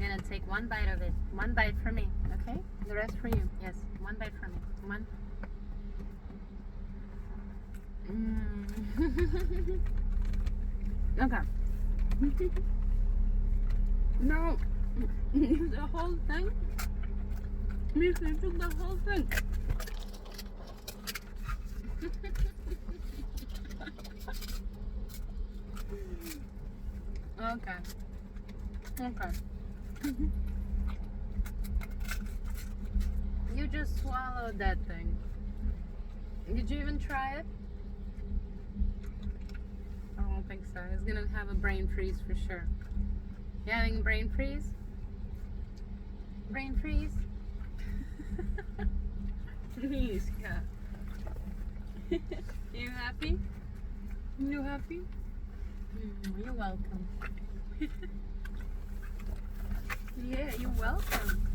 gonna take one bite of it. One bite for me, okay? The rest for you. Yes, one bite for me. One. Okay. No. The whole thing? Mishka, you took the whole thing. Okay. Okay. You just swallowed that thing. Did you even try it? I don't think so. It's gonna have a brain freeze for sure. You having brain freeze? Brain freeze? Mishka. You happy? You happy? You're welcome. Yeah, you're welcome.